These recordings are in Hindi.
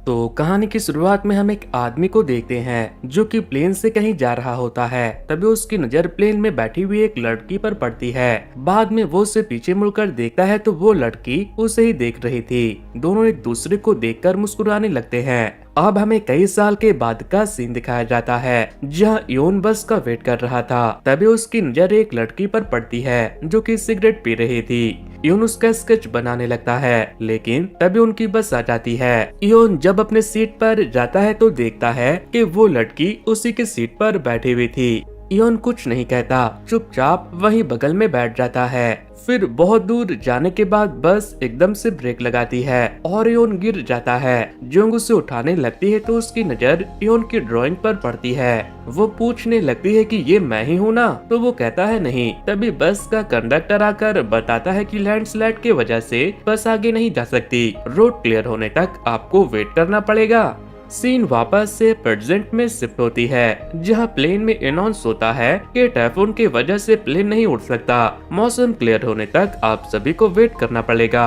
तो कहानी की शुरुआत में हम एक आदमी को देखते हैं जो कि प्लेन से कहीं जा रहा होता है। तभी उसकी नजर प्लेन में बैठी हुई एक लड़की पर पड़ती है। बाद में वो उसे पीछे मुड़कर देखता है तो वो लड़की उसे ही देख रही थी। दोनों एक दूसरे को देखकर मुस्कुराने लगते हैं। अब हमें कई साल के बाद का सीन दिखाया जाता है जहां योन बस का वेट कर रहा था। तभी उसकी नजर एक लड़की पर पड़ती है जो कि सिगरेट पी रही थी। योन उसका स्केच बनाने लगता है, लेकिन तभी उनकी बस आ जाती है। योन जब अपने सीट पर जाता है तो देखता है कि वो लड़की उसी की सीट पर बैठी हुई थी। योन कुछ नहीं कहता, चुपचाप वहीं बगल में बैठ जाता है। फिर बहुत दूर जाने के बाद बस एकदम से ब्रेक लगाती है और योन गिर जाता है। जोंग उसे उठाने लगती है तो उसकी नजर योन की ड्राइंग पर पड़ती है। वो पूछने लगती है कि ये मैं ही हूँ ना, तो वो कहता है नहीं। तभी बस का कंडक्टर आकर बताता है कि लैंडस्लाइड की वजह से बस आगे नहीं जा सकती। रोड क्लियर होने तक आपको वेट करना पड़ेगा। सीन वापस से प्रेजेंट में शिफ्ट होती है जहां प्लेन में अनाउंस होता है कि टाइफून की वजह से प्लेन नहीं उड़ सकता। मौसम क्लियर होने तक आप सभी को वेट करना पड़ेगा।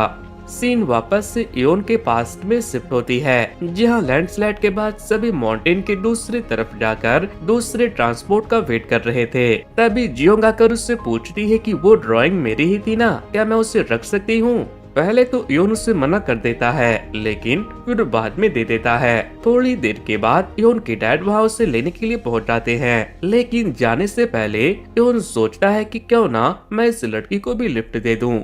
सीन वापस से योन के पास्ट में शिफ्ट होती है जहां लैंडस्लाइड के बाद सभी माउंटेन के दूसरी तरफ जाकर दूसरे ट्रांसपोर्ट का वेट कर रहे थे। तभी जियोंग आकर उससे पूछती है कि वो ड्राइंग मेरी ही थी ना, क्या मैं उसे रख सकती हूँ। पहले तो योन उससे मना कर देता है, लेकिन फिर बाद में दे देता है। थोड़ी देर के बाद योन के डैड वहाँ उसे लेने के लिए पहुँच जाते हैं, लेकिन जाने से पहले योन सोचता है कि क्यों ना मैं इस लड़की को भी लिफ्ट दे दूं।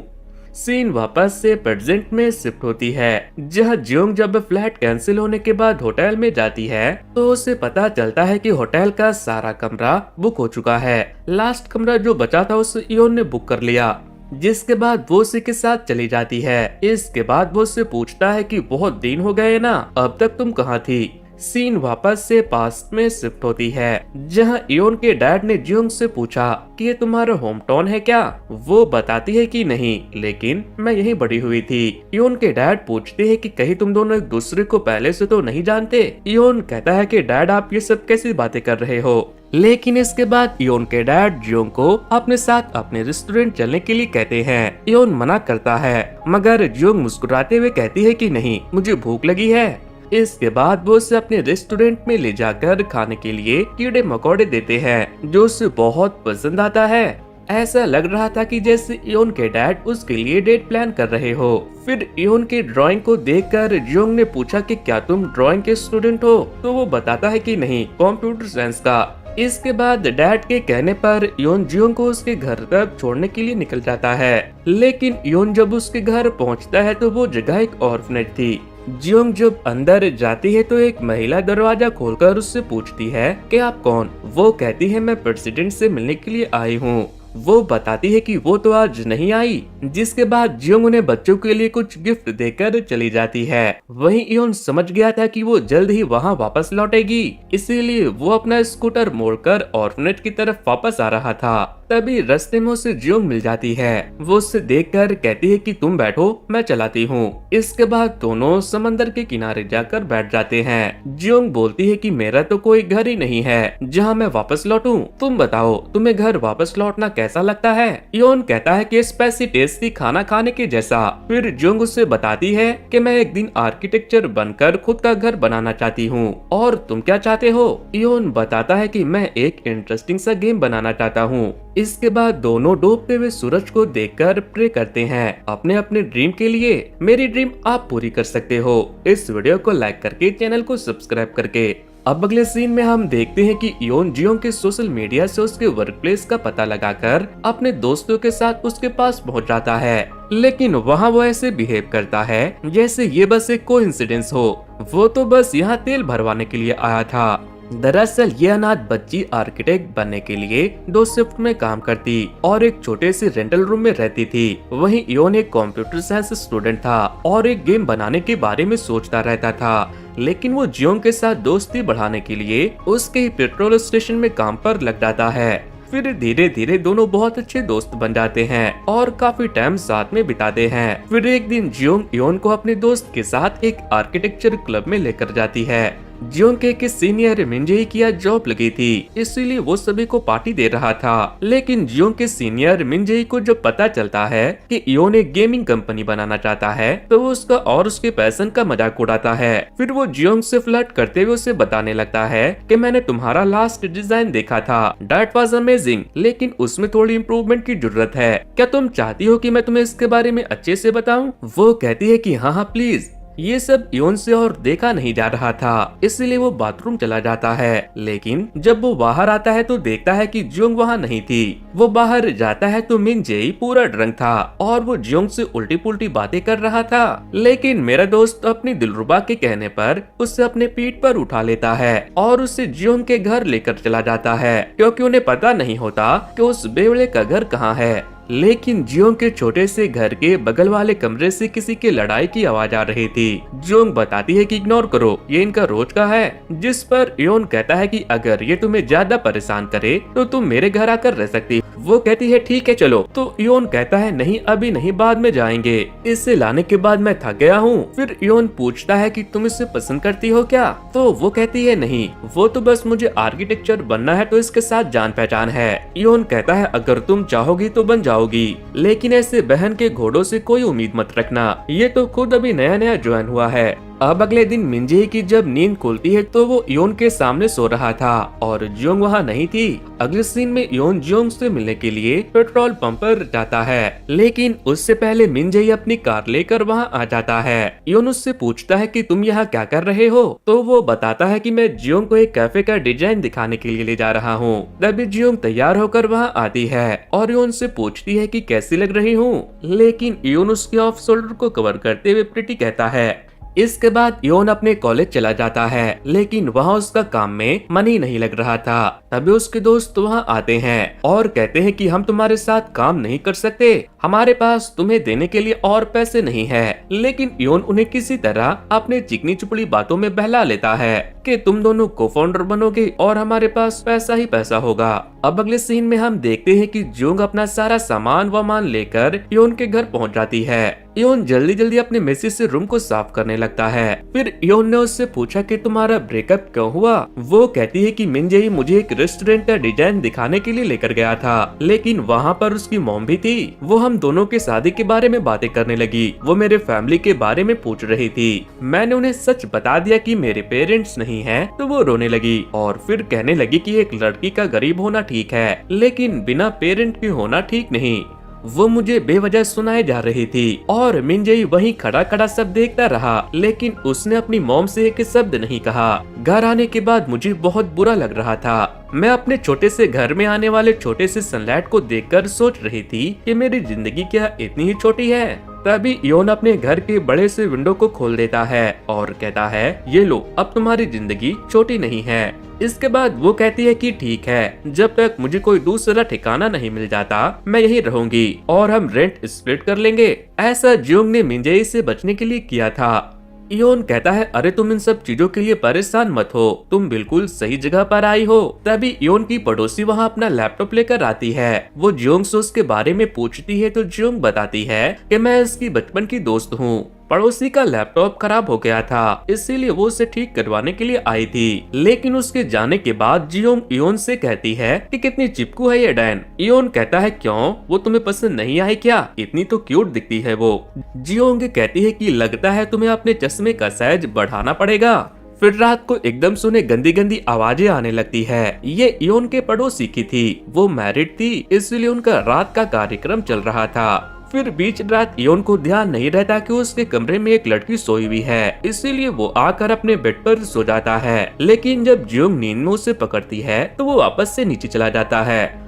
सीन वापस से प्रेजेंट में शिफ्ट होती है जहां जियोंग जब फ्लाइट कैंसिल होने के बाद होटल में जाती है तो उसे पता चलता है कि होटल का सारा कमरा बुक हो चुका है। लास्ट कमरा जो बचा था उसे योन ने बुक कर लिया, जिसके बाद वो उसी के साथ चली जाती है। इसके बाद वो उससे पूछता है कि बहुत दिन हो गए ना, अब तक तुम कहाँ थी। सीन वापस से पास्ट में शिफ्ट होती है जहां योन के डैड ने जियोंग से पूछा कि ये तुम्हारा होम टाउन है क्या। वो बताती है कि नहीं, लेकिन मैं यहीं बड़ी हुई थी। योन के डैड पूछते हैं कि कहीं तुम दोनों एक दूसरे को पहले से तो नहीं जानते। योन कहता है कि डैड आप ये सब कैसी बातें कर रहे हो। लेकिन इसके बाद योन के डैड जियोंग को अपने साथ अपने रेस्टोरेंट चलने के लिए कहते हैं। योन मना करता है, मगर जियोंग मुस्कुराते हुए कहती है कि नहीं, मुझे भूख लगी है। इसके बाद वो उसे अपने रेस्टोरेंट में ले जाकर खाने के लिए कीड़े मकोड़े देते हैं जो उसे बहुत पसंद आता है। ऐसा लग रहा था कि जैसे योन के डैड उसके लिए डेट प्लान कर रहे हो। फिर योन के ड्राइंग को देखकर जियोंग ने पूछा कि क्या तुम ड्राइंग के स्टूडेंट हो, तो वो बताता है कि नहीं, कंप्यूटर साइंस का। इसके बाद डैड के कहने पर योन जियोंग को उसके घर तक छोड़ने के लिए निकल जाता है, लेकिन योन जब उसके घर पहुंचता है तो वो जगह एक ऑर्फनेज थी। जियोंग जब अंदर जाती है तो एक महिला दरवाजा खोलकर उससे पूछती है कि आप कौन। वो कहती है मैं प्रेसिडेंट से मिलने के लिए आई हूँ। वो बताती है कि वो तो आज नहीं आई, जिसके बाद जियोंग उन्हें बच्चों के लिए कुछ गिफ्ट देकर चली जाती है। वहीं योन समझ गया था कि वो जल्द ही वहां वापस लौटेगी, इसीलिए वो अपना स्कूटर मोड़कर ऑर्फनेज की तरफ वापस आ रहा था। तभी रास्ते में उसे जियोंग मिल जाती है। वो उससे देखकर कहती है कि तुम बैठो, मैं चलाती हूँ। इसके बाद दोनों समंदर के किनारे जाकर बैठ जाते हैं। जियोंग बोलती है कि मेरा तो कोई घर ही नहीं है जहाँ मैं वापस लौटूं। तुम बताओ, तुम्हें घर वापस लौटना कैसा लगता है। योन कहता है कि स्पाइसी टेस्टी खाना खाने के जैसा। फिर जियोंग उससे बताती है कि मैं एक दिन आर्किटेक्चर बनकर खुद का घर बनाना चाहती हूँ, और तुम क्या चाहते हो। योन बताता है कि मैं एक इंटरेस्टिंग सा गेम बनाना चाहता हूँ। इसके बाद दोनों डूबते हुए सूरज को देखकर प्रे करते हैं अपने अपने ड्रीम के लिए। मेरी ड्रीम आप पूरी कर सकते हो इस वीडियो को लाइक करके, चैनल को सब्सक्राइब करके। अब अगले सीन में हम देखते हैं कि योन जियोंग के सोशल मीडिया से उसके वर्क प्लेस का पता लगाकर अपने दोस्तों के साथ उसके पास पहुंच जाता है, लेकिन वहां वो ऐसे बिहेव करता है जैसे ये बस एक कोइंसिडेंस हो। वो तो बस यहाँ तेल भरवाने के लिए आया था। दरअसल ये अनाथ बच्ची आर्किटेक्ट बनने के लिए 2 शिफ्ट में काम करती और एक छोटे से रेंटल रूम में रहती थी। वहीं योन एक कंप्यूटर साइंस स्टूडेंट था और एक गेम बनाने के बारे में सोचता रहता था, लेकिन वो जियोंग के साथ दोस्ती बढ़ाने के लिए उसके ही पेट्रोल स्टेशन में काम पर लग जाता है। फिर धीरे धीरे दोनों बहुत अच्छे दोस्त बन जाते हैं और काफी टाइम साथ में बिताते हैं। फिर एक दिन जियोंग योन को अपने दोस्त के साथ एक आर्किटेक्चर क्लब में लेकर जाती है, जियोंग के सीनियर मिनजेई की आज जॉब लगी थी, इसीलिए वो सभी को पार्टी दे रहा था। लेकिन जियोंग के सीनियर मिनजेई को जब पता चलता है कि इयोन एक गेमिंग कंपनी बनाना चाहता है तो वो उसका और उसके पैशन का मजाक उड़ाता है। फिर वो जियोंग से फ्लर्ट करते हुए उसे बताने लगता है कि मैंने तुम्हारा लास्ट डिजाइन देखा था, दैट वाज अमेजिंग, लेकिन उसमें थोड़ी इम्प्रूवमेंट की जरूरत है। क्या तुम चाहती हो कि मैं तुम्हें इसके बारे में अच्छे से बताऊं? वो कहती है कि हाँ प्लीज। ये सब इयोन से और देखा नहीं जा रहा था, इसलिए वो बाथरूम चला जाता है। लेकिन जब वो बाहर आता है तो देखता है कि जियोंग वहाँ नहीं थी। वो बाहर जाता है तो मिनजेई पूरा ड्रंक था और वो जियोंग से उल्टी पुल्टी बातें कर रहा था। लेकिन मेरा दोस्त अपनी दिलरुबा के कहने पर उसे अपने पीठ पर उठा लेता है और उसे जियोंग के घर लेकर चला जाता है, क्योंकि उन्हें पता नहीं होता कि उस बेवड़े का घर कहाँ है। लेकिन जियोंग के छोटे से घर के बगल वाले कमरे से किसी की लड़ाई की आवाज आ रही थी। जियोंग बताती है कि इग्नोर करो, ये इनका रोज का है। जिस पर इयोन कहता है कि अगर ये तुम्हें ज्यादा परेशान करे तो तुम मेरे घर आकर रह सकती। वो कहती है ठीक है चलो। तो इयोन कहता है नहीं अभी नहीं, बाद में जाएंगे, इसे लाने के बाद मैं थक गया हूँ। फिर इयोन पूछता है कि तुम इसे पसंद करती हो क्या? तो वो कहती है नहीं, वो तो बस मुझे आर्किटेक्चर बनना है तो इसके साथ जान पहचान है। इयोन कहता है अगर तुम चाहोगी तो बन जाओगी, लेकिन ऐसे बहन के घोड़ों से कोई उम्मीद मत रखना, ये तो खुद अभी नया नया ज्वाइन हुआ है। अब अगले दिन मिनजेई की जब नींद खुलती है तो वो इयोन के सामने सो रहा था और जियोंग वहाँ नहीं थी। अगले सीन में इयोन जियोंग से मिलने के लिए पेट्रोल पंप पर जाता है, लेकिन उससे पहले मिनजेई अपनी कार लेकर वहाँ आ जाता है। इयोन उससे पूछता है कि तुम यहाँ क्या कर रहे हो? तो वो बताता है कि मैं जियोंग को एक कैफे का डिजाइन दिखाने के लिए ले जा रहा हूँ। तभी जियोंग तैयार होकर वहाँ आती है और इयोन से पूछती है कि कैसी लग रही हूँ, लेकिन इयोन उसके ऑफ शोल्डर को कवर करते हुए प्रिटी कहता है। इसके बाद इयोन अपने कॉलेज चला जाता है, लेकिन वहाँ उसका काम में मन ही नहीं लग रहा था। तभी उसके दोस्त वहाँ आते हैं और कहते हैं कि हम तुम्हारे साथ काम नहीं कर सकते, हमारे पास तुम्हें देने के लिए और पैसे नहीं है। लेकिन इयोन उन्हें किसी तरह अपने चिकनी चुपड़ी बातों में बहला लेता है कि तुम दोनों को फाउंडर बनोगे और हमारे पास पैसा ही पैसा होगा। अब अगले सीन में हम देखते हैं कि जियोंग अपना सारा सामान वामान लेकर इयोन के घर पहुंच जाती है। इयोन जल्दी जल्दी अपने मेसी से रूम को साफ करने लगता है। फिर इयोन ने उससे पूछा कि तुम्हारा ब्रेकअप क्यों हुआ? वो कहती है कि मिनजेई मुझे एक रेस्टोरेंट का डिजाइन दिखाने के लिए लेकर गया था, लेकिन वहाँ पर उसकी मॉम भी थी। वो हम दोनों के शादी के बारे में बातें करने लगी। वो मेरे फैमिली के बारे में पूछ रही थी। मैंने उन्हें सच बता दिया कि मेरे पेरेंट्स नहीं है तो वो रोने लगी और फिर कहने लगी कि एक लड़की का गरीब होना ठीक है, लेकिन बिना पेरेंट के होना ठीक नहीं। वो मुझे बेवजह सुनाए जा रही थी और मिनजेई वहीं खड़ा खड़ा सब देखता रहा, लेकिन उसने अपनी मॉम से एक शब्द नहीं कहा। घर आने के बाद मुझे बहुत बुरा लग रहा था। मैं अपने छोटे से घर में आने वाले छोटे से सनलाइट को देखकर सोच रही थी कि मेरी जिंदगी क्या इतनी ही छोटी है। तभी इयोन अपने घर के बड़े से विंडो को खोल देता है और कहता है ये लो, अब तुम्हारी जिंदगी छोटी नहीं है। इसके बाद वो कहती है कि ठीक है, जब तक मुझे कोई दूसरा ठिकाना नहीं मिल जाता मैं यहीं रहूंगी और हम रेंट स्प्लिट कर लेंगे। ऐसा जियोंग ने मिनजेई से बचने के लिए किया था। इयोन कहता है अरे तुम इन सब चीजों के लिए परेशान मत हो, तुम बिल्कुल सही जगह पर आई हो। तभी इयोन की पड़ोसी वहाँ अपना लैपटॉप लेकर आती है। वो जियोंग से उसके बारे में पूछती है तो जियोंग बताती है कि मैं इसकी बचपन की दोस्त हूँ। पड़ोसी का लैपटॉप खराब हो गया था, इसीलिए वो उसे ठीक करवाने के लिए आई थी। लेकिन उसके जाने के बाद जियोंग इयोन से कहती है कि कितनी चिपकू है ये डैन। इयोन कहता है क्यों, वो तुम्हें पसंद नहीं आई क्या? इतनी तो क्यूट दिखती है वो। जियोंग कहती है कि लगता है तुम्हें अपने चश्मे का साइज बढ़ाना पड़ेगा। फिर रात को एकदम से उन्हें गंदी गंदी आवाजें आने लगती है। ये इयोन के पड़ोसी की थी, वो मैरिड थी, इसलिए उनका रात का कार्यक्रम चल रहा था। फिर बीच रात इयोन को ध्यान नहीं रहता कि उसके कमरे में एक लड़की सोई हुई है, इसीलिए वो आकर अपने बेड पर सो जाता है। लेकिन जब जियोंग नींद में उसे पकड़ती है तो वो वापस से नीचे चला जाता है।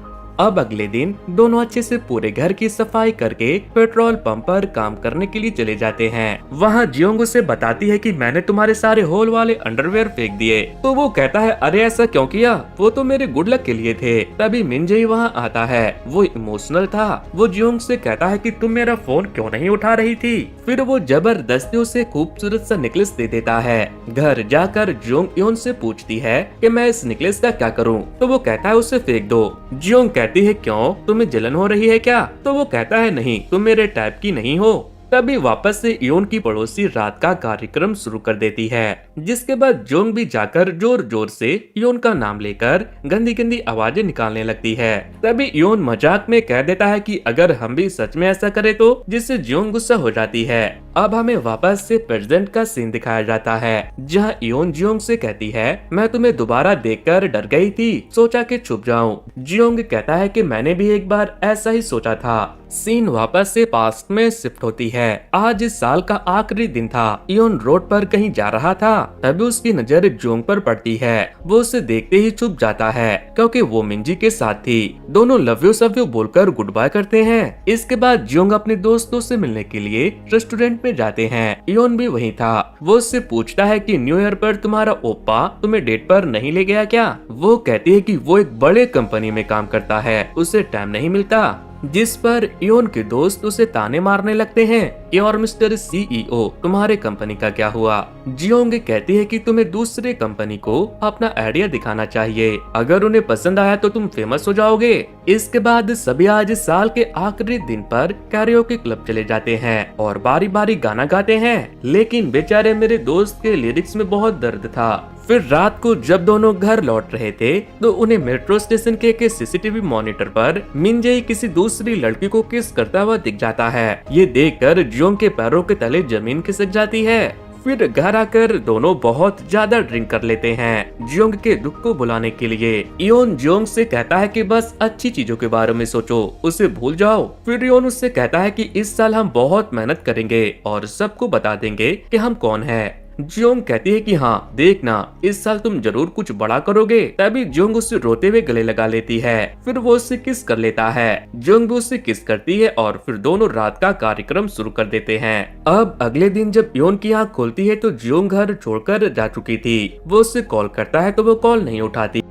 अब अगले दिन दोनों अच्छे से पूरे घर की सफाई करके पेट्रोल पंप पर काम करने के लिए चले जाते हैं। वहाँ जियोंग उसे बताती है कि मैंने तुम्हारे सारे होल वाले अंडरवेयर फेंक दिए। तो वो कहता है अरे ऐसा क्यों किया, वो तो मेरे गुड लक के लिए थे। तभी मिनजेई वहाँ आता है, वो इमोशनल था। वो जियोंग से कहता है कि तुम मेरा फोन क्यों नहीं उठा रही थी। फिर वो जबरदस्ती उसे खूबसूरत सा नेकलेस दे देता है। घर जाकर जियोंग इयोन से पूछती है कि मैं इस नेकलेस का क्या करूँ। तो वो कहता है उसे फेंक दो। जियोंग कहती है क्यों, तुम्हें जलन हो रही है क्या? तो वो कहता है नहीं, तुम मेरे टाइप की नहीं हो। तभी वापस से योन की पड़ोसी रात का कार्यक्रम शुरू कर देती है, जिसके बाद जोंग भी जाकर जोर जोर से योन का नाम लेकर गंदी गंदी आवाजें निकालने लगती है। तभी योन मजाक में कह देता है कि अगर हम भी सच में ऐसा करें तो, जिससे जोंग गुस्सा हो जाती है। अब हमें वापस से प्रेजेंट का सीन दिखाया जाता है, जहाँ योन जियोंग से कहती है, मैं तुम्हें दोबारा देखकर डर गई थी, सोचा कि छुप जाऊं। जियोंग कहता है कि मैंने भी एक बार ऐसा ही सोचा था। सीन वापस से पास्ट में शिफ्ट होती है। आज इस साल का आखिरी दिन था। योन रोड पर कहीं जा रहा था, तभी उसकी नजर जोंग पर पड़ती है। वो उसे देखते ही छुप जाता है, क्योंकि वो मिंजी के साथ थी। दोनों लव यू सव यू बोलकर गुड बाय करते हैं। इसके बाद जोंग अपने दोस्तों से मिलने के लिए रेस्टोरेंट में जाते हैं। योन भी वहीं था। वो उससे पूछता है कि न्यू ईयर पर तुम्हारा ओप्पा तुम्हें डेट पर नहीं ले गया क्या? वो कहती है कि वो एक बड़े कंपनी में काम करता है, उसे टाइम नहीं मिलता। जिस पर योन के दोस्त उसे ताने मारने लगते हैं कि और मिस्टर सीईओ तुम्हारे कंपनी का क्या हुआ? जियोंग कहती है कि तुम्हें दूसरे कंपनी को अपना आइडिया दिखाना चाहिए, अगर उन्हें पसंद आया तो तुम फेमस हो जाओगे। इसके बाद सभी आज साल के आखिरी दिन पर कैरियोके क्लब चले जाते हैं और बारी बारी गाना गाते हैं, लेकिन बेचारे मेरे दोस्त के लिरिक्स में बहुत दर्द था। फिर रात को जब दोनों घर लौट रहे थे तो उन्हें मेट्रो स्टेशन के सीसीटीवी मॉनिटर पर मिंजे किसी दूसरी लड़की को किस करता हुआ दिख जाता है। ये देखकर जियोंग के पैरों के तले जमीन खिसक जाती है। फिर घर आकर दोनों बहुत ज्यादा ड्रिंक कर लेते हैं जियोंग के दुख को भुलाने के लिए। योन जियोंग से कहता है कि बस अच्छी चीजों के बारे में सोचो, उसे भूल जाओ। फिर योन उससे कहता है कि इस साल हम बहुत मेहनत करेंगे और सबको बता देंगे कि हम कौन है। जियोंग कहती है कि हाँ देखना, इस साल तुम जरूर कुछ बड़ा करोगे। तभी जियोंग उससे रोते हुए गले लगा लेती है। फिर वो उससे किस कर लेता है। जियोंग भी उससे किस करती है और फिर दोनों रात का कार्यक्रम शुरू कर देते हैं। अब अगले दिन जब योन की आँख खोलती है तो जियोंग घर छोड़कर जा चुकी थी। वो उससे कॉल करता है तो वो कॉल नहीं उठाती।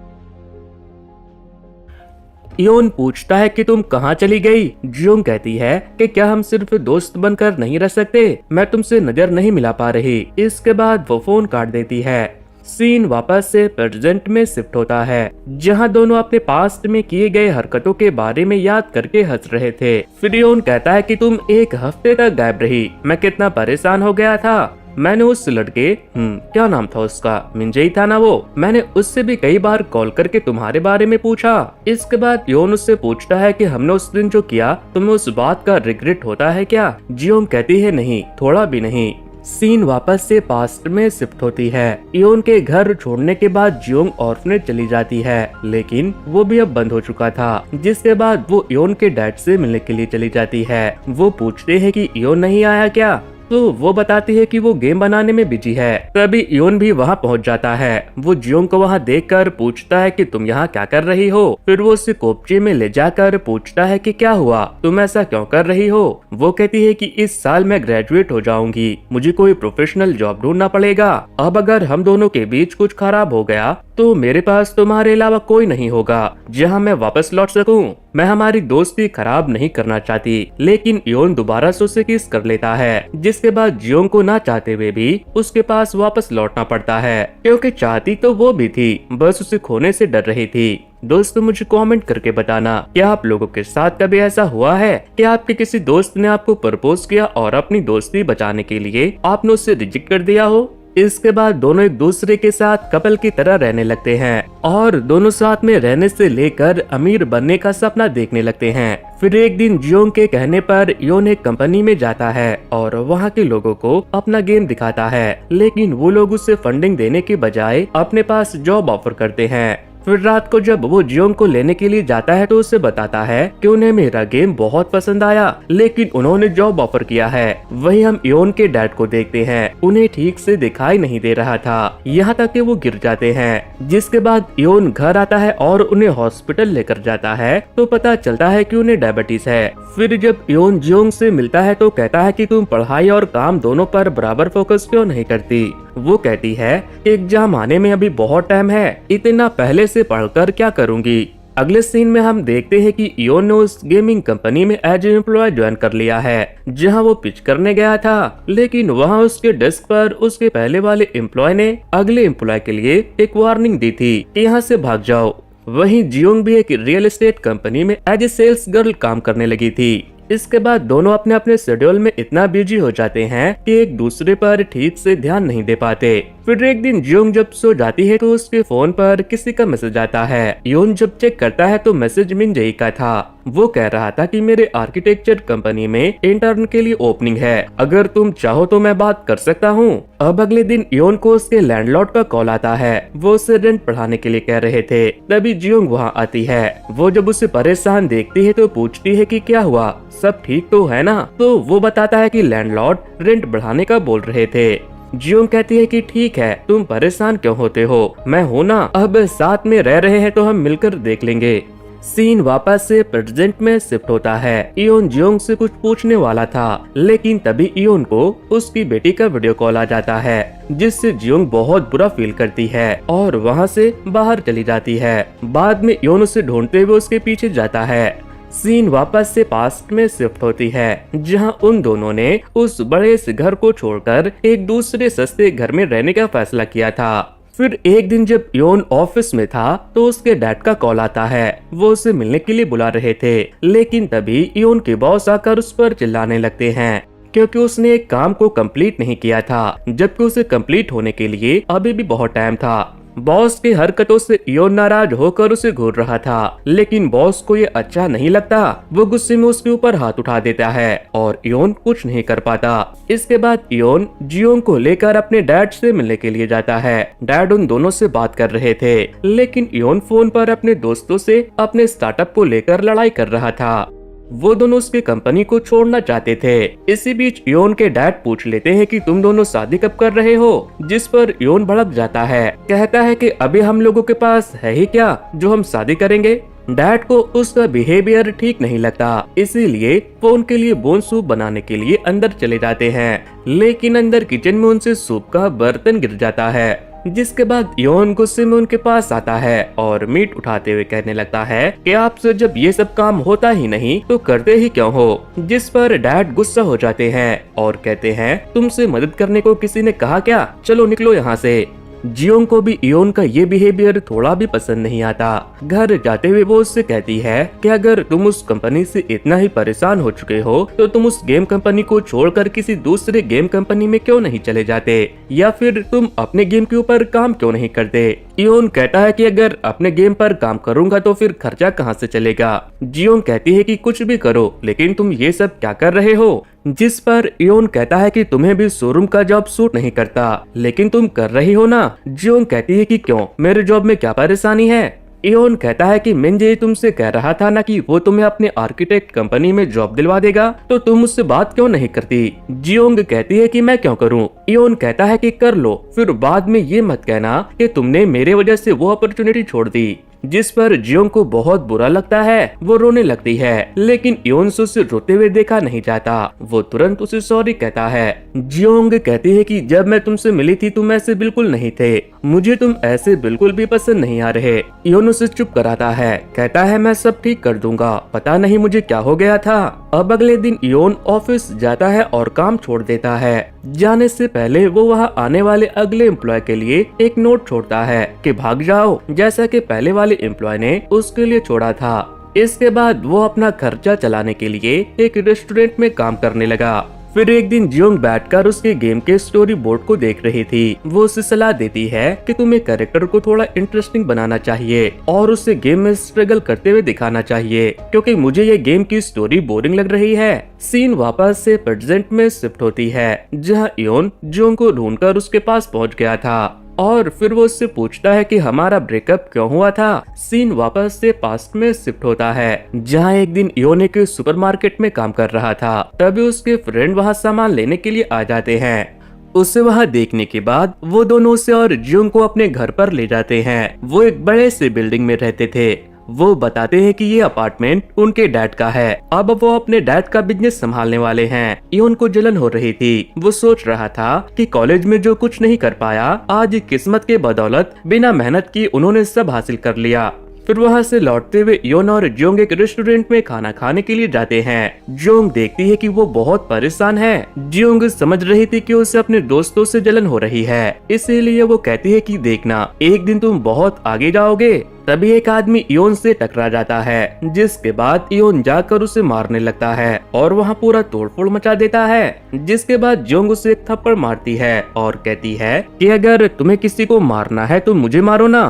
योन पूछता है कि तुम कहाँ चली गई? जियोंग कहती है कि क्या हम सिर्फ दोस्त बनकर नहीं रह सकते, मैं तुमसे नजर नहीं मिला पा रही। इसके बाद वो फोन काट देती है। सीन वापस से प्रेजेंट में शिफ्ट होता है, जहां दोनों अपने पास्ट में किए गए हरकतों के बारे में याद करके हंस रहे थे। फिर योन कहता है कि तुम एक हफ्ते तक गायब रही, मैं कितना परेशान हो गया था। मैंने उस लड़के क्या नाम था उसका, मिंजे ही था ना वो, मैंने उससे भी कई बार कॉल करके तुम्हारे बारे में पूछा। इसके बाद योन उससे पूछता है कि हमने उस दिन जो किया तुम्हें उस बात का रिग्रेट होता है क्या? जियोंग कहती है नहीं, थोड़ा भी नहीं। सीन वापस से पास्ट में शिफ्ट होती है। योन के घर छोड़ने के बाद जियोंग ऑर्फनेज चली जाती है, लेकिन वो भी अब बंद हो चुका था। जिसके बाद वो योन के डैड से मिलने के लिए चली जाती है। वो पूछते हैं कि योन नहीं आया क्या, तो वो बताती है कि वो गेम बनाने में बिजी है। तभी योन भी वहाँ पहुँच जाता है। वो जियोंग को वहाँ देखकर पूछता है कि तुम यहाँ क्या कर रही हो। फिर वो उसे कोपचे में ले जाकर पूछता है कि क्या हुआ, तुम ऐसा क्यों कर रही हो। वो कहती है कि इस साल मैं ग्रेजुएट हो जाऊंगी, मुझे कोई प्रोफेशनल जॉब ढूंढना पड़ेगा। अब अगर हम दोनों के बीच कुछ खराब हो गया तो मेरे पास तुम्हारे अलावा कोई नहीं होगा जहाँ मैं वापस लौट सकूं। मैं हमारी दोस्ती खराब नहीं करना चाहती। लेकिन योन दोबारा से उसे किस कर लेता है, जिसके बाद जियोंग को ना चाहते हुए भी उसके पास वापस लौटना पड़ता है, क्योंकि चाहती तो वो भी थी, बस उसे खोने से डर रही थी। दोस्तों मुझे कमेंट करके बताना, क्या आप लोगों के साथ कभी ऐसा हुआ है कि आपके किसी दोस्त ने आपको प्रपोज किया और अपनी दोस्ती बचाने के लिए आपने उससे रिजेक्ट कर दिया हो? इसके बाद दोनों एक दूसरे के साथ कपल की तरह रहने लगते हैं और दोनों साथ में रहने से लेकर अमीर बनने का सपना देखने लगते हैं। फिर एक दिन जियोंग के कहने पर योन एक कंपनी में जाता है और वहाँ के लोगों को अपना गेम दिखाता है, लेकिन वो लोग उसे फंडिंग देने के बजाय अपने पास जॉब ऑफर करते हैं। फिर रात को जब वो जियोंग को लेने के लिए जाता है तो उसे बताता है कि उन्हें मेरा गेम बहुत पसंद आया, लेकिन उन्होंने जॉब ऑफर किया है। वहीं हम योन के डैड को देखते हैं, उन्हें ठीक से दिखाई नहीं दे रहा था, यहाँ तक कि वो गिर जाते हैं। जिसके बाद योन घर आता है और उन्हें हॉस्पिटल लेकर जाता है तो पता चलता है कि उन्हें डायबिटीज है। फिर जब योन जियोंग से मिलता है तो कहता है कि तुम पढ़ाई और काम दोनों पर बराबर फोकस क्यों नहीं करती। वो कहती है एग्जाम आने में अभी बहुत टाइम है, इतना पहले से पढ़कर क्या करूंगी। अगले सीन में हम देखते हैं कि योन ने उस गेमिंग कंपनी में एज एम्प्लॉय ज्वाइन कर लिया है, जहां वो पिच करने गया था, लेकिन वहां उसके डेस्क पर उसके पहले वाले एम्प्लॉय ने अगले एम्प्लॉय के लिए एक वार्निंग दी थी कि यहाँ से भाग जाओ। वहीं जियोंग भी एक रियल एस्टेट कंपनी में एज ए सेल्स गर्ल काम करने लगी थी। इसके बाद दोनों अपने अपने शेड्यूल में इतना बिजी हो जाते हैं कि एक दूसरे पर ठीक से ध्यान नहीं दे पाते। फिर एक दिन जियोंग जब सो जाती है तो उसके फोन पर किसी का मैसेज आता है। योन जब चेक करता है तो मैसेज मिन जेई का था। वो कह रहा था कि मेरे आर्किटेक्चर कंपनी में इंटर्न के लिए ओपनिंग है, अगर तुम चाहो तो मैं बात कर सकता हूँ। अब अगले दिन योन को उसके लैंडलॉर्ड का कॉल आता है। वो उसे रेंट बढ़ाने के लिए कह रहे थे। तभी जियोंग वहाँ आती है। वो जब उसे परेशान देखती है तो पूछती है कि क्या हुआ, सब ठीक तो है ना। तो वो बताता है कि लैंडलॉर्ड रेंट बढ़ाने का बोल रहे थे। जियोंग कहती है कि ठीक है, तुम परेशान क्यों होते हो, मैं हूँ ना, अब साथ में रह रहे हैं तो हम मिलकर देख लेंगे। सीन वापस से प्रेजेंट में शिफ्ट होता है। इयोन जियोंग से कुछ पूछने वाला था, लेकिन तभी इयोन को उसकी बेटी का वीडियो कॉल आ जाता है, जिससे जियोंग बहुत बुरा फील करती है और वहाँ से बाहर चली जाती है। बाद में इयोन उसे ढूंढते हुए उसके पीछे जाता है। सीन वापस से पास्ट में शिफ्ट होती है, जहां उन दोनों ने उस बड़े से घर को छोड़कर एक दूसरे सस्ते घर में रहने का फैसला किया था। फिर एक दिन जब योन ऑफिस में था तो उसके डैड का कॉल आता है। वो उसे मिलने के लिए बुला रहे थे, लेकिन तभी योन के बॉस आकर उस पर चिल्लाने लगते हैं क्योंकि उसने एक काम को कंप्लीट नहीं किया था, जबकि उसे कंप्लीट होने के लिए अभी भी बहुत टाइम था। बॉस की हरकतों से योन नाराज होकर उसे घूर रहा था, लेकिन बॉस को ये अच्छा नहीं लगता। वो गुस्से में उसके ऊपर हाथ उठा देता है और योन कुछ नहीं कर पाता। इसके बाद योन जियोंग को लेकर अपने डैड से मिलने के लिए जाता है। डैड उन दोनों से बात कर रहे थे, लेकिन योन फोन पर अपने दोस्तों से अपने स्टार्टअप को लेकर लड़ाई कर रहा था। वो दोनों उसकी कंपनी को छोड़ना चाहते थे। इसी बीच योन के डैड पूछ लेते हैं कि तुम दोनों शादी कब कर रहे हो, जिस पर योन भड़क जाता है। कहता है कि अभी हम लोगों के पास है ही क्या जो हम शादी करेंगे। डैड को उसका बिहेवियर ठीक नहीं लगता, इसीलिए वो उनके लिए बोन सूप बनाने के लिए अंदर चले जाते हैं, लेकिन अंदर किचन में उनसे सूप का बर्तन गिर जाता है। जिसके बाद योन गुस्से में उनके पास आता है और मीट उठाते हुए कहने लगता है कि आपसे जब ये सब काम होता ही नहीं तो करते ही क्यों हो। जिस पर डैड गुस्सा हो जाते हैं और कहते हैं तुमसे मदद करने को किसी ने कहा क्या, चलो निकलो यहाँ से। जियोंग को भी इयोन का ये बिहेवियर थोड़ा भी पसंद नहीं आता। घर जाते हुए वो उससे कहती है कि अगर तुम उस कंपनी से इतना ही परेशान हो चुके हो तो तुम उस गेम कंपनी को छोड़कर किसी दूसरे गेम कंपनी में क्यों नहीं चले जाते, या फिर तुम अपने गेम के ऊपर काम क्यों नहीं करते। इयोन कहता है कि अगर अपने गेम पर काम करूंगा तो फिर खर्चा कहाँ से चलेगा। जियोंग कहती है कि कुछ भी करो, लेकिन तुम ये सब क्या कर रहे हो। जिस पर इयोन कहता है कि तुम्हें भी शोरूम का जॉब सूट नहीं करता, लेकिन तुम कर रही हो ना। जियोंग कहती है कि क्यों, मेरे जॉब में क्या परेशानी है। इयोन कहता है कि मिन जेई तुमसे कह रहा था ना कि वो तुम्हें अपने आर्किटेक्ट कंपनी में जॉब दिलवा देगा, तो तुम मुझसे बात क्यों नहीं करती। जियोंग कहती है कि मैं क्यों करूं। इयोन कहता है कि कर लो, फिर बाद में ये मत कहना कि तुमने मेरे वजह से वो अपॉर्चुनिटी छोड़ दी। जिस पर जियोंग को बहुत बुरा लगता है। वो रोने लगती है, लेकिन इयोन से उसे रोते हुए देखा नहीं जाता। वो तुरंत उसे सॉरी कहता है। जियोंग कहती है कि जब मैं तुमसे मिली थी तुम ऐसे बिल्कुल नहीं थे, मुझे तुम ऐसे बिल्कुल भी पसंद नहीं आ रहे। इयोन उसे चुप कराता है, कहता है मैं सब ठीक कर दूंगा, पता नहीं मुझे क्या हो गया था। अब अगले दिन इयोन ऑफिस जाता है और काम छोड़ देता है। जाने से पहले वो वहाँ आने वाले अगले एम्प्लॉय के लिए एक नोट छोड़ता है कि भाग जाओ, जैसा कि पहले वाले एम्प्लॉय ने उसके लिए छोड़ा था। इसके बाद वो अपना खर्चा चलाने के लिए एक रेस्टोरेंट में काम करने लगा। फिर एक दिन जियोंग बैठकर उसके गेम के स्टोरी बोर्ड को देख रही थी। वो उसे सलाह देती है कि तुम्हें कैरेक्टर को थोड़ा इंटरेस्टिंग बनाना चाहिए और उसे गेम में स्ट्रगल करते हुए दिखाना चाहिए, क्योंकि मुझे ये गेम की स्टोरी बोरिंग लग रही है। सीन वापस से प्रेजेंट में शिफ्ट होती है, जहाँ इयोन जियोंग को ढूंढकर उसके पास पहुँच गया था और फिर वो उससे पूछता है कि हमारा ब्रेकअप क्यों हुआ था। सीन वापस से पास्ट में शिफ्ट होता है, जहाँ एक दिन इयोन एक सुपरमार्केट में काम कर रहा था। तभी उसके फ्रेंड वहाँ सामान लेने के लिए आ जाते हैं। उसे वहाँ देखने के बाद वो दोनों उसे और जियोंग को अपने घर पर ले जाते हैं। वो एक बड़े से बिल्डिंग में रहते थे। वो बताते हैं कि ये अपार्टमेंट उनके डैड का है। अब वो अपने डैड का बिजनेस संभालने वाले हैं। इयोन को जलन हो रही थी। वो सोच रहा था कि कॉलेज में जो कुछ नहीं कर पाया, आज किस्मत के बदौलत बिना मेहनत की उन्होंने सब हासिल कर लिया। फिर वहाँ से लौटते हुए योन और जोंग एक रेस्टोरेंट में खाना खाने के लिए जाते हैं। जोंग देखती है कि वो बहुत परेशान है। जोंग समझ रही थी कि उसे अपने दोस्तों से जलन हो रही है, इसीलिए वो कहती है कि देखना एक दिन तुम बहुत आगे जाओगे। तभी एक आदमी योन से टकरा जाता है, जिसके बाद योन जाकर उसे मारने लगता है और वहाँ पूरा तोड़फोड़ मचा देता है। जिसके बाद जोंग उसे एक थप्पड़ मारती है और कहती है कि अगर तुम्हें किसी को मारना है तो मुझे मारो ना।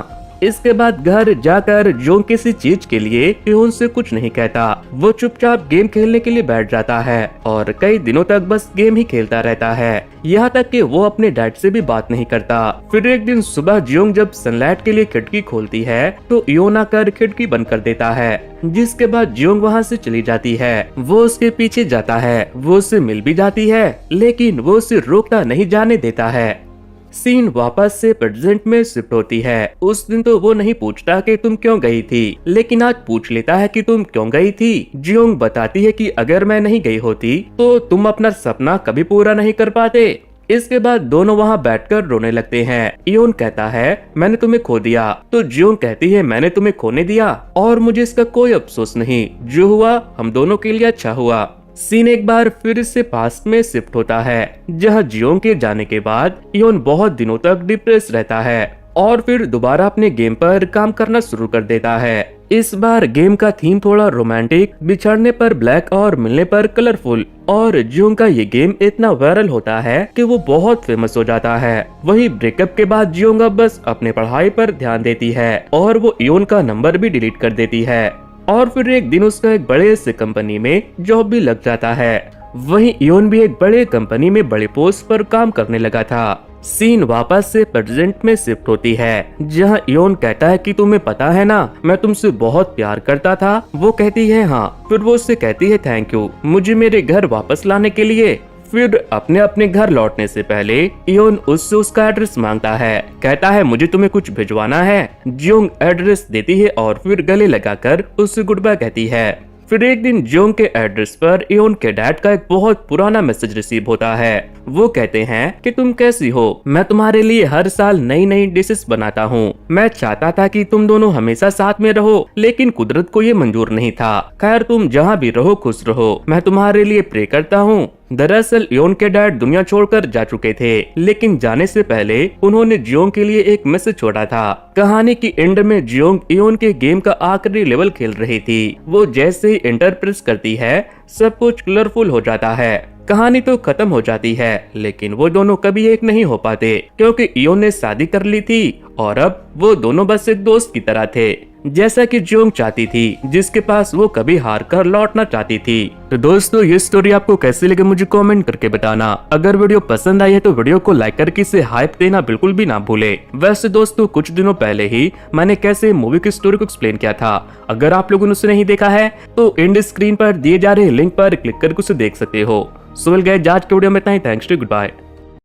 इसके बाद घर जाकर जोंग किसी चीज के लिए योन से कुछ नहीं कहता। वो चुपचाप गेम खेलने के लिए बैठ जाता है और कई दिनों तक बस गेम ही खेलता रहता है, यहाँ तक कि वो अपने डैड से भी बात नहीं करता। फिर एक दिन सुबह जोंग जब सनलाइट के लिए खिड़की खोलती है तो योन आकर खिड़की बंद कर देता है। जिसके बाद जोंग वहाँ से चली जाती है। वो उसके पीछे जाता है, वो उससे मिल भी जाती है, लेकिन वो उसे रोकता नहीं जाने देता है। सीन वापस से प्रेजेंट में शिफ्ट होती है। उस दिन तो वो नहीं पूछता कि तुम क्यों गई थी, लेकिन आज पूछ लेता है कि तुम क्यों गई थी। जियोंग बताती है कि अगर मैं नहीं गई होती तो तुम अपना सपना कभी पूरा नहीं कर पाते। इसके बाद दोनों वहाँ बैठकर रोने लगते हैं। योन कहता है मैंने तुम्हें खो दिया, तो जियोंग कहती है मैंने तुम्हें खोने दिया और मुझे इसका कोई अफसोस नहीं, जो हुआ हम दोनों के लिए अच्छा हुआ। सीन एक बार फिर से पास्ट में शिफ्ट होता है, जहां जियोंग के जाने के बाद योन बहुत दिनों तक डिप्रेस रहता है और फिर दोबारा अपने गेम पर काम करना शुरू कर देता है। इस बार गेम का थीम थोड़ा रोमांटिक, बिछड़ने पर ब्लैक और मिलने पर कलरफुल। और जियोंग का ये गेम इतना वायरल होता है कि वो बहुत फेमस हो जाता है। वही ब्रेकअप के बाद जियोंग अब बस अपने पढ़ाई पर ध्यान देती है और वो योन का नंबर भी डिलीट कर देती है। और फिर एक दिन उसका एक बड़े से कंपनी में जॉब भी लग जाता है। वहीं योन भी एक बड़े कंपनी में बड़े पोस्ट पर काम करने लगा था। सीन वापस से प्रेजेंट में शिफ्ट होती है, जहां योन कहता है कि तुम्हें पता है ना मैं तुमसे बहुत प्यार करता था। वो कहती है हाँ। फिर वो उससे कहती है थैंक यू मुझे मेरे घर वापस लाने के लिए। फिर अपने घर लौटने से पहले योन उससे उसका एड्रेस मांगता है, कहता है मुझे तुम्हें कुछ भिजवाना है। जियोंग एड्रेस देती है और फिर गले लगाकर उससे गुड बाय कहती है। फिर एक दिन जियोंग के एड्रेस पर योन के डैड का एक बहुत पुराना मैसेज रिसीव होता है। वो कहते हैं कि तुम कैसी हो, मैं तुम्हारे लिए हर साल नई नई डिशेस बनाता हूँ। मैं चाहता था कि तुम दोनों हमेशा साथ में रहो, लेकिन कुदरत को ये मंजूर नहीं था। खैर तुम जहाँ भी रहो खुश रहो, मैं तुम्हारे लिए प्रे करता हूँ। दरअसल योन के डैड दुनिया छोड़कर जा चुके थे, लेकिन जाने से पहले उन्होंने जियोंग के लिए एक मैसेज छोड़ा था। कहानी की एंड में जियोंग योन के गेम का आखिरी लेवल खेल रही थी। वो जैसे ही एंटर प्रेस करती है सब कुछ कलरफुल हो जाता है। कहानी तो खत्म हो जाती है, लेकिन वो दोनों कभी एक नहीं हो पाते, क्योंकि योन ने शादी कर ली थी और अब वो दोनों बस एक दोस्त की तरह थे, जैसा कि जियोंग चाहती थी, जिसके पास वो कभी हार कर लौटना चाहती थी। तो दोस्तों ये स्टोरी आपको कैसी लगी मुझे कमेंट करके बताना। अगर वीडियो पसंद आई है तो वीडियो को लाइक करके इसे हाइप देना बिल्कुल भी ना भूले। वैसे दोस्तों कुछ दिनों पहले ही मैंने कैसे मूवी की स्टोरी को एक्सप्लेन किया था, अगर आप लोगों ने उसे नहीं देखा है तो एंड स्क्रीन पर दिए जा रहे लिंक पर क्लिक करके उसे देख सकते हो। सो वेल गाइस आज के वीडियो में इतना ही। Thanks to, good bye.